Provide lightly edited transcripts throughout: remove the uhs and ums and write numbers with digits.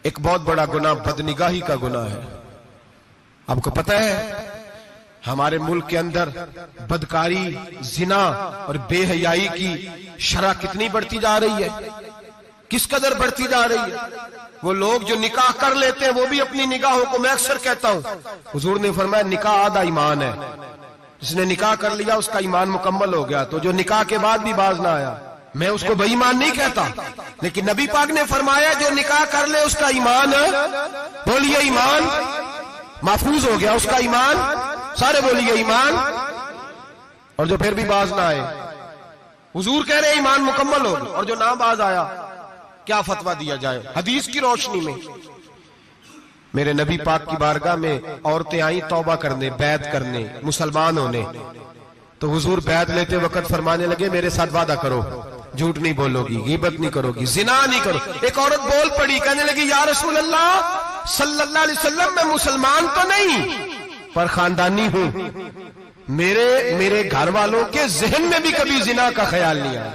ایک بہت بڑا گناہ بدنگاہی کا گناہ ہے. آپ کو پتہ ہے ہمارے ملک کے اندر بدکاری، زنا اور بے حیائی کی شرح کتنی بڑھتی جا رہی ہے، کس قدر بڑھتی جا رہی ہے. وہ لوگ جو نکاح کر لیتے ہیں وہ بھی اپنی نگاہوں کو، میں اکثر کہتا ہوں، حضور نے فرمایا نکاح آدھا ایمان ہے. جس نے نکاح کر لیا اس کا ایمان مکمل ہو گیا. تو جو نکاح کے بعد بھی باز نہ آیا، میں اس کو بے ایمان نہیں کہتا، لیکن نبی پاک نے فرمایا جو نکاح کر لے اس کا ایمان، بولیے ایمان محفوظ ہو گیا، اس کا ایمان، سارے بولیے ایمان. اور جو پھر بھی باز نہ آئے، حضور کہہ رہے ایمان مکمل ہو گیا. اور جو نہ باز آیا کیا فتویٰ دیا جائے حدیث کی روشنی میں؟ میرے نبی پاک کی بارگاہ میں عورتیں آئیں توبہ کرنے، بیعت کرنے، مسلمان ہونے. تو حضور بیعت لیتے وقت فرمانے لگے میرے ساتھ وعدہ کرو، جھوٹ نہیں بولو گی، غیبت نہیں کرو گی، زنا نہیں کرو. ایک عورت بول پڑی، کہنے لگی یا رسول اللہ صلی اللہ علیہ وسلم میں مسلمان تو نہیں پر خاندانی ہوں، میرے گھر والوں کے ذہن میں بھی کبھی زنا کا خیال نہیں آیا.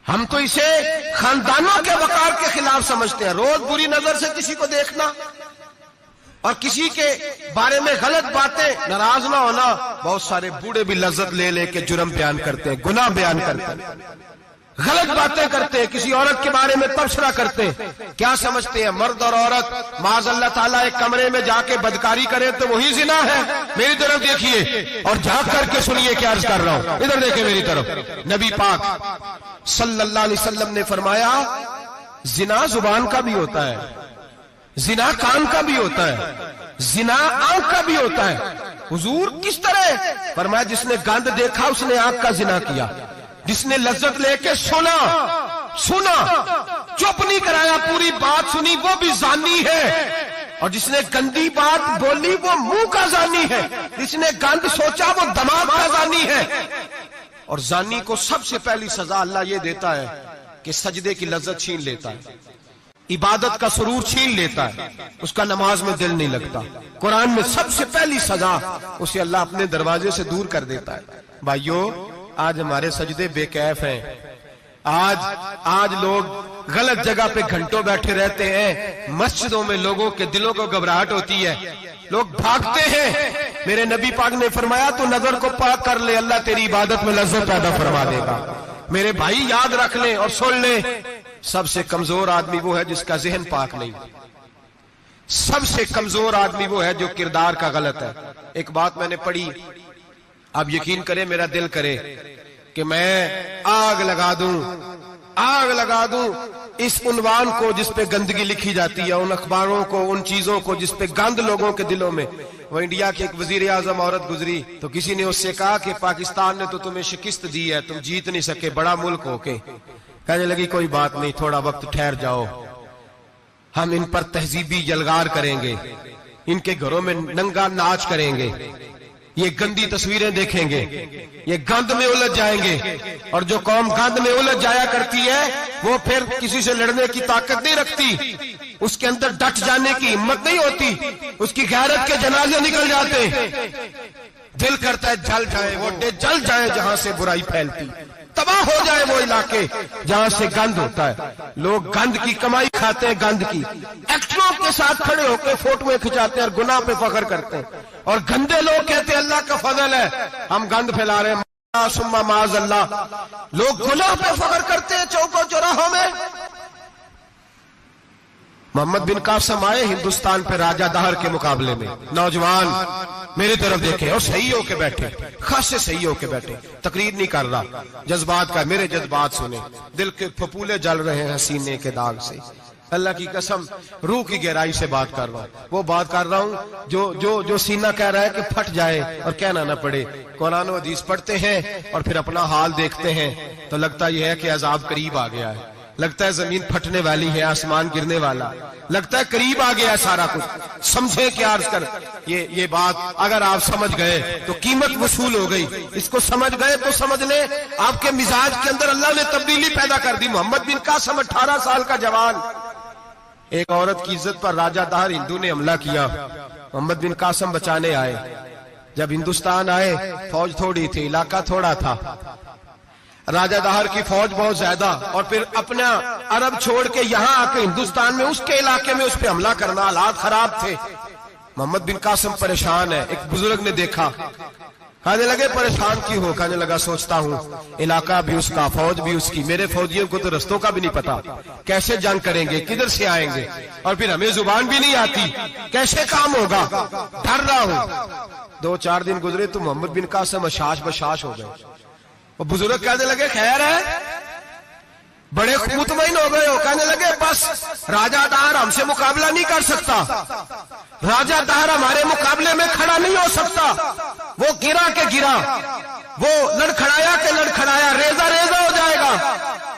ہم تو اسے خاندانوں کے وقار کے خلاف سمجھتے ہیں. روز بری نظر سے کسی کو دیکھنا اور کسی کے بارے میں غلط باتیں، ناراض نہ ہونا. بہت سارے بوڑھے بھی لذت لے لے کے جرم بیان کرتے ہیں، گناہ بیان کرتے ہیں، غلط باتیں کرتے ہیں، کسی عورت کے بارے میں تبصرہ کرتے ہیں. کیا سمجھتے ہیں مرد اور عورت معاذ اللہ تعالیٰ ایک کمرے میں جا کے بدکاری کرے تو وہی زنا ہے؟ میری طرف دیکھیے اور جھانک کر کے سنیے کیا عرض کر رہا ہوں، ادھر دیکھیں میری طرف. نبی پاک صلی اللہ علیہ وسلم نے فرمایا زنا زبان کا بھی ہوتا ہے، زنا کان کا بھی ہوتا ہے، زنا آنکھ کا بھی ہوتا ہے. حضور کس طرح؟ فرمایا جس نے گند دیکھا اس نے آنکھ کا زنا کیا، جس نے لذت لے کے سنا چپ نہیں کرایا، پوری بات سنی، وہ بھی زانی ہے. اور جس نے گندی بات بولی وہ منہ کا زانی ہے، جس نے گند سوچا وہ دماغ کا زانی ہے. اور زانی کو سب سے پہلی سزا اللہ یہ دیتا ہے کہ سجدے کی لذت چھین لیتا ہے، عبادت کا سرور چھین لیتا ہے، اس کا نماز میں دل نہیں لگتا. قرآن میں سب سے پہلی سزا اسے اللہ اپنے دروازے سے دور کر دیتا ہے. بھائیو آج ہمارے سجدے بے کیف ہیں، آج لوگ غلط جگہ پہ گھنٹوں بیٹھے رہتے ہیں. مسجدوں میں لوگوں کے دلوں کو گھبراہٹ ہوتی ہے، لوگ بھاگتے ہیں. میرے نبی پاک نے فرمایا تو نظر کو پاک کر لے، اللہ تیری عبادت میں لذت پیدا فرما دے گا. میرے بھائی یاد رکھ لیں اور سن لیں، سب سے کمزور آدمی وہ ہے جس کا ذہن پاک نہیں. سب سے کمزور آدمی وہ ہے جو کردار کا غلط ہے. ایک بات میں نے پڑھی، آپ یقین کریں میرا دل کرے کہ میں آگ لگا دوں اس عنوان کو جس پہ گندگی لکھی جاتی ہے، ان اخباروں کو، ان چیزوں کو جس پہ گند لوگوں کے دلوں میں. وہ انڈیا کی ایک وزیر اعظم عورت گزری تو کسی نے اس سے کہا کہ پاکستان نے تو تمہیں شکست دی ہے، تم جیت نہیں سکے بڑا ملک ہو کے. کہنے لگی کوئی بات نہیں، تھوڑا وقت ٹھہر جاؤ، ہم ان پر تہذیبی یلغار کریں گے، ان کے گھروں میں ننگا ناچ کریں گے، یہ گندی تصویریں دیکھیں گے، یہ گند میں الجھ جائیں گے. اور جو قوم گند میں الجھ جایا کرتی ہے وہ پھر کسی سے لڑنے کی طاقت نہیں رکھتی، اس کے اندر ڈٹ جانے کی ہمت نہیں ہوتی، اس کی غیرت کے جنازے نکل جاتے. دل کرتا ہے جل جائیں وہ جل جائیں جہاں سے برائی پھیلتی، تباہ ہو جائے وہ علاقے جہاں سے گند ہوتا ہے. لوگ گند کی کمائی کھاتے ہیں، گند کی ایکٹروں کے ساتھ کھڑے ہو کے فوٹویں کھچاتے ہیں اور گناہ پہ فخر کرتے ہیں. اور گندے لوگ کہتے ہیں اللہ کا فضل ہے ہم گند پھیلا رہے ہیں، ثم معاذ اللہ. لوگ گناہ پہ فخر کرتے ہیں چوکوں چوراہوں میں. محمد بن قاسم آئے ہندوستان پہ راجہ دہر کے مقابلے میں، نوجوان میری طرف دیکھیں اور صحیح ہو کے بیٹھے، خاصے صحیح ہو کے بیٹھے، تقریر نہیں کر رہا، جذبات کا. میرے جذبات سنیں، دل کے پھپولے جل رہے ہیں سینے کے داغ سے. اللہ کی قسم روح کی گہرائی سے بات کر رہا ہوں، وہ بات کر رہا ہوں جو سینہ کہہ رہا ہے کہ پھٹ جائے اور کہنا نہ پڑے. قرآن و حدیث پڑھتے ہیں اور پھر اپنا حال دیکھتے ہیں تو لگتا یہ ہے کہ عذاب قریب آ گیا ہے، لگتا ہے زمین پھٹنے والی ہے، آسمان گرنے والا، لگتا ہے قریب آ گیا ہے سارا کچھ. سمجھے کیا عرض کر یہ بات اگر آپ سمجھ گئے تو قیمت وصول ہو گئی. اس کو سمجھ گئے تو سمجھ لیں آپ کے مزاج کے اندر اللہ نے تبدیلی پیدا کر دی. محمد بن قاسم 18 سال کا جوان، ایک عورت کی عزت پر راجہ دہر ہندو نے حملہ کیا، محمد بن قاسم بچانے آئے. جب ہندوستان آئے فوج تھوڑی تھی، علاقہ تھوڑا تھا، راجہ دہر کی فوج بہت زیادہ، اور پھر اپنا عرب چھوڑ کے یہاں آ کے ہندوستان میں اس کے علاقے میں اس پہ حملہ کرنا، حالات خراب تھے۔ محمد بن قاسم پریشان ہے۔ ایک بزرگ نے دیکھا، کہنے لگے پریشان کیوں ہو؟ کہنے لگا سوچتا ہوں علاقہ بھی اس کا، فوج بھی اس کی، میرے فوجیوں کو تو رستوں کا بھی نہیں پتا، کیسے جنگ کریں گے، کدھر سے آئیں گے، اور پھر ہمیں زبان بھی نہیں آتی، کیسے کام ہوگا، ڈر رہا ہوں۔ 2-4 دن گزرے تو محمد بن قاسم اشاش بشاش ہو گئے۔ وہ بزرگ کہنے لگے خیر ہے، بڑے مطمئن ہو گئے ہو؟ کہنے لگے بس راجہ دہر ہم سے مقابلہ نہیں کر سکتا، راجہ دہر ہمارے مقابلے میں کھڑا نہیں ہو سکتا، وہ گرا کے گرا، وہ لڑکھڑایا کے لڑکھڑایا، ریزہ ریزہ ہو جائے گا۔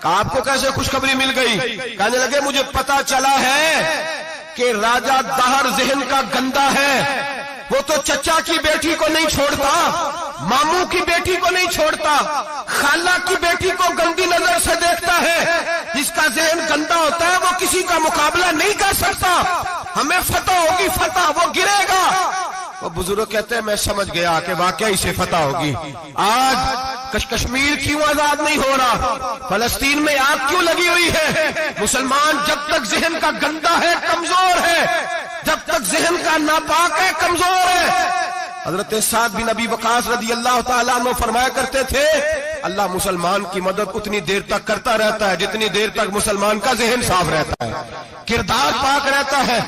کہا آپ کو کیسے خوشخبری مل گئی؟ کہنے لگے مجھے پتا چلا ہے کہ راجہ دہر ذہن کا گندا ہے، وہ تو چچا کی بیٹی کو نہیں چھوڑتا، ماموں کی بیٹی کو نہیں چھوڑتا، خالہ کی بیٹی کو گندی نظر سے دیکھتا ہے۔ جس کا ذہن گندا ہوتا ہے وہ کسی کا مقابلہ نہیں کر سکتا، ہمیں فتح ہوگی، فتح، وہ گرے گا۔ وہ بزرگ کہتے ہیں میں سمجھ گیا کہ واقعی سے فتح ہوگی۔ آج کشمیر کیوں آزاد نہیں ہو رہا، فلسطین میں آگ کیوں لگی ہوئی ہے؟ مسلمان جب تک ذہن کا گندا ہے کمزور ہے، جب تک ذہن کا ناپاک ہے کمزور ہے۔ حضرت سعد بن ابی وقاص رضی اللہ تعالیٰ عنہ فرمایا کرتے تھے اللہ مسلمان کی مدد اتنی دیر تک کرتا رہتا ہے جتنی دیر تک مسلمان کا ذہن صاف رہتا ہے، کردار پاک رہتا ہے۔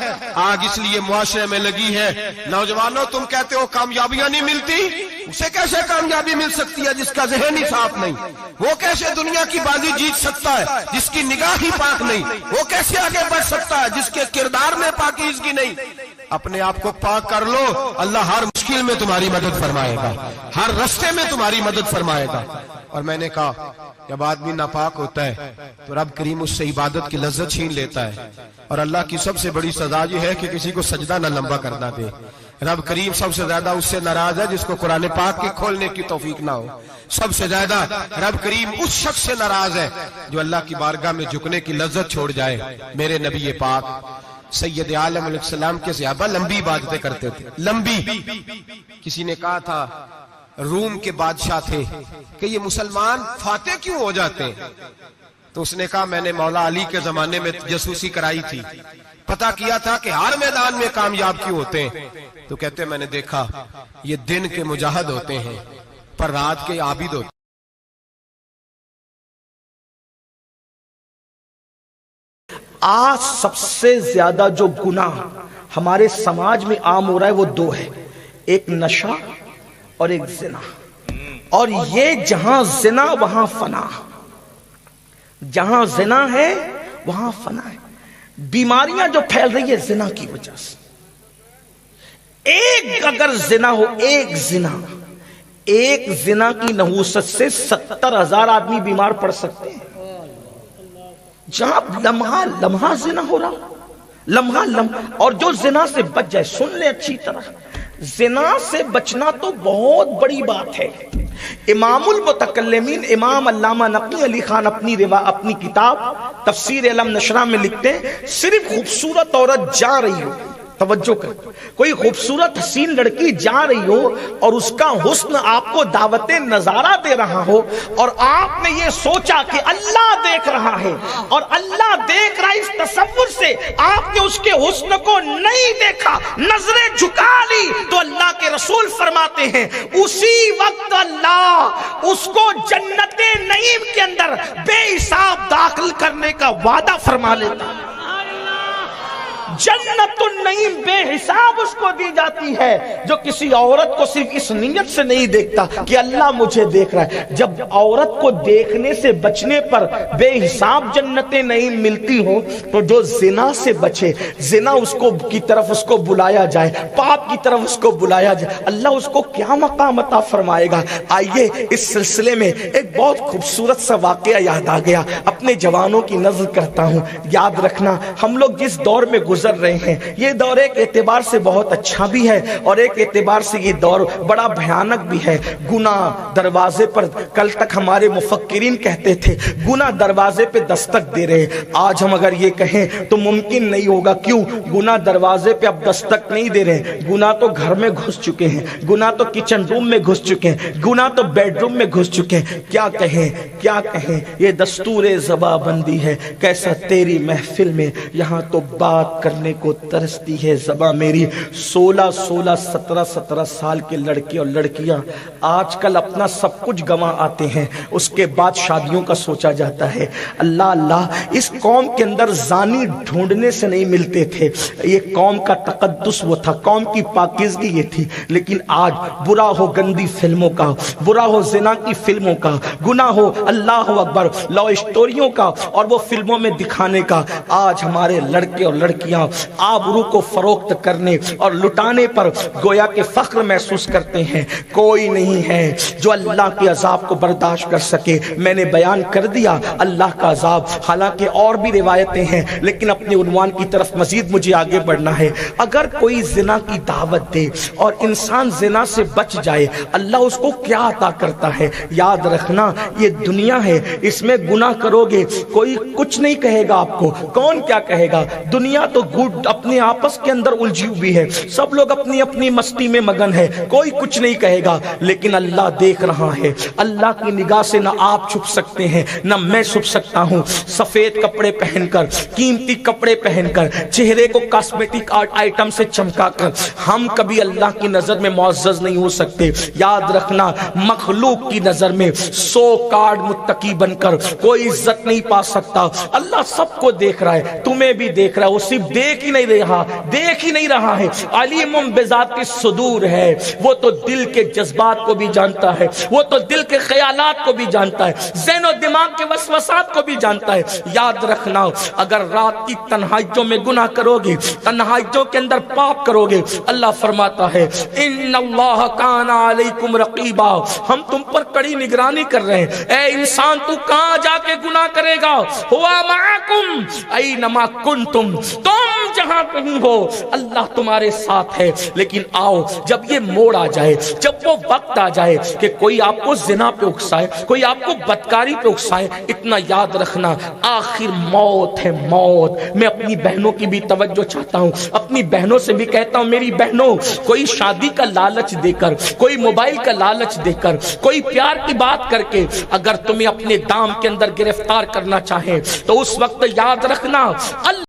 آگ اس لیے معاشرے میں لگی ہے۔ نوجوانوں تم کہتے ہو کامیابیاں نہیں ملتی، اسے کیسے کامیابی مل سکتی ہے جس کا ذہن ہی صاف نہیں؟ وہ کیسے دنیا کی بازی جیت سکتا ہے جس کی نگاہ ہی پاک نہیں؟ وہ کیسے آگے بڑھ سکتا ہے جس کے کردار میں پاکیزگی نہیں؟ اپنے آپ کو پاک کر لو، اللہ ہر مشکل میں تمہاری مدد فرمائے گا، ہر رستے میں تمہاری مدد فرمائے گا۔ اور میں نے کہا جب آدمی ناپاک ہوتا ہے تو رب کریم اس سے عبادت کی لذت چھین لیتا ہے، اور اللہ کی سب سے بڑی سزا یہ ہے کہ کسی کو سجدہ نہ لمبا کرنا دے۔ رب کریم سب سے زیادہ اس سے ناراض ہے جس کو قرآن پاک کے کھولنے کی توفیق نہ ہو۔ سب سے زیادہ رب کریم اس شخص سے ناراض ہے جو اللہ کی بارگاہ میں جھکنے کی لذت چھوڑ جائے۔ میرے نبی پاک سید عالم علیہ السلام کے صحابہ لمبی عبادتیں کرتے تھے، لمبی۔ کسی نے کہا تھا روم کے بادشاہ تھے کہ یہ مسلمان فاتح کیوں ہو جاتے ہیں؟ تو اس نے کہا میں نے مولا علی کے زمانے میں جاسوسی کرائی تھی، پتا کیا تھا کہ ہر میدان میں کامیاب کیوں ہوتے ہیں۔ تو کہتے ہیں میں نے دیکھا یہ دن کے مجاہد ہوتے ہیں پر رات کے عابد ہوتے ہیں۔ آج سب سے زیادہ جو گناہ ہمارے سماج میں عام ہو رہا ہے وہ دو ہے، ایک نشہ اور ایک زنا۔ اور یہ جہاں زنا وہاں فنا، جہاں زنا ہے وہاں فنا ہے۔ بیماریاں جو پھیل رہی ہے زنا کی وجہ سے، ایک اگر زنا ہو، ایک زنا کی نحوست سے 70,000 آدمی بیمار پڑ سکتے ہیں۔ جہاں لمحہ زنا ہو رہا، لمحہ اور جو زنا سے بچ جائے، سن لے اچھی طرح، زنا سے بچنا تو بہت بڑی بات ہے۔ امام المتکلمین امام علامہ نقی علی خان اپنی کتاب تفسیر علم نشرہ میں لکھتے ہیں صرف خوبصورت عورت جا رہی ہو، توجہ کر، کوئی خوبصورت حسین لڑکی جا رہی ہو اور اس کا حسن آپ کو دعوت نظارہ دے رہا ہو، اور آپ نے یہ سوچا کہ اللہ دیکھ رہا ہے اور اللہ دیکھ رہا ہے، اس تصور سے آپ نے اس کے حسن کو نہیں دیکھا، نظریں جھکا لی، تو اللہ کے رسول فرماتے ہیں اسی وقت اللہ اس کو جنت نعیم کے اندر بے حساب داخل کرنے کا وعدہ فرما لیتا ہے۔ جنت النعیم بے حساب اس کو دی جاتی ہے جو کسی عورت کو صرف اس نیت سے نہیں دیکھتا کہ اللہ مجھے دیکھ رہا ہے۔ جب عورت کو دیکھنے سے بچنے پر بے حساب جنت نعیم ملتی ہو تو جو زنا سے بچے، زنا اس کو کی طرف اس کو بلایا جائے، پاپ کی طرف اس کو بلایا جائے، اللہ اس کو کیا مقام عطا فرمائے گا۔ آئیے اس سلسلے میں ایک بہت خوبصورت سا واقعہ یاد آ گیا، اپنے جوانوں کی نظر کرتا ہوں، یاد رکھنا ہم لوگ جس دور میں گزر رہے ہیں۔ یہ دور ایک اعتبار سے بہت اچھا بھی ہے اور ایک اعتبار سے یہ دور بڑا بھیانک بھی ہے۔ گناہ دروازے پر، کل تک ہمارے مفکرین کہتے تھے گناہ دروازے پہ دستک دے رہے، آج ہم اگر یہ کہیں تو ممکن نہیں ہوگا۔ کیوں؟ گناہ دروازے پہ اب دستک نہیں دے رہے، گناہ تو گھر میں گھس چکے ہیں، گناہ تو کچن روم میں گھس چکے ہیں، گناہ تو بیڈ روم میں گھس چکے ہیں۔ کیا کہیں کیا کہیں، یہ دستور زباں بندی ہے کیسا تیری محفل میں، یہاں تو بات کرنے کو ترستی ہے زباں میری۔ 16 17 سال کے لڑکے اور لڑکیاں آج کل اپنا سب کچھ گنوا آتے ہیں، اس کے بعد شادیوں کا سوچا جاتا ہے۔ اللہ اللہ، اس قوم کے اندر زانی ڈھونڈنے سے نہیں ملتے تھے، یہ قوم کا تقدس وہ تھا، قوم کی پاکیزگی یہ تھی۔ لیکن آج برا ہو گندی فلموں کا، برا ہو زنا کی فلموں کا، گناہ ہو اللہ اکبر لو اسٹوریوں کا اور وہ فلموں میں دکھانے کا، آج ہمارے لڑکے اور لڑکیاں آبرو کو فروخت کرنے اور لٹانے پر گویا کہ فخر محسوس کرتے ہیں۔ کوئی نہیں ہے جو اللہ کے عذاب کو برداشت کر سکے۔ میں نے بیان کر دیا اللہ کا عذاب، حالانکہ اور بھی روایتیں ہیں لیکن اپنے عنوان کی طرف مزید مجھے آگے بڑھنا ہے۔ اگر کوئی زنا کی دعوت دے اور انسان زنا سے بچ جائے، اللہ اس کو کیا عطا کرتا ہے؟ یاد رکھنا یہ دنیا ہے، اس میں گناہ کرو گے کوئی کچھ نہیں کہے گا آپ کو۔ کون کیا کہے گا؟ دنیا تو گڈ اپنے آپس کے اندر الجھی ہوئی ہے، سب لوگ اپنی اپنی مستی میں مگن ہے، کوئی کچھ نہیں کہے گا، لیکن اللہ دیکھ رہا ہے۔ اللہ کی نگاہ سے نہ آپ چھپ سکتے ہیں نہ میں چھپ سکتا ہوں۔ سفید کپڑے پہن کر، قیمتی کپڑے پہن کر، چہرے کو کاسمیٹک آئٹم سے چمکا کر ہم کبھی اللہ کی نظر میں معزز نہیں ہو سکتے۔ یاد رکھنا مخلوق کی نظر میں 100 کارڈ متقی بن کر کوئی عزت نہیں پا سکتا۔ اللہ سب کو دیکھ رہا ہے، تمہیں بھی دیکھ رہا ہے، وہ صرف دیکھ ہی نہیں رہا ہے، علیم بذات الصدور ہے، وہ تو دل کے جذبات کو بھی جانتا ہے، وہ تو دل کے خیالات کو بھی جانتا ہے، ذہن و دماغ کے وسوسات کو بھی جانتا ہے۔ یاد رکھنا اگر رات کی تنہائیوں میں گناہ کرو گے، تنہائیوں کے اندر پاپ کرو گے، اللہ فرماتا ہے ان اللہ کان علیکم رقیبا، ہم تم پر کڑی نگرانی کر رہے ہیں۔ اے انسان تو کہاں جا کے گناہ کرے گا؟ ہوا معکم اینما کنتم، تم جہاں کہیں ہو اللہ تمہارے ساتھ ہے۔ لیکن آؤ جب یہ موڑ آ جائے، جب وہ وقت آ جائے کہ کوئی آپ کو زنا پہ اکسائے، کوئی آپ کو بدکاری پہ اکسائے، اتنا یاد رکھنا آخر موت ہے، موت۔ میں اپنی بہنوں کی بھی توجہ چاہتا ہوں، اپنی بہنوں سے بھی کہتا ہوں میری بہنوں، کوئی شادی کا لالچ دے کر، کوئی موبائل کا لالچ دے کر، کوئی پیار کی بات کر کے اگر تمہیں اپنے دام کے اندر گرفتار کرنا چاہے تو اس وقت یاد رکھنا اللہ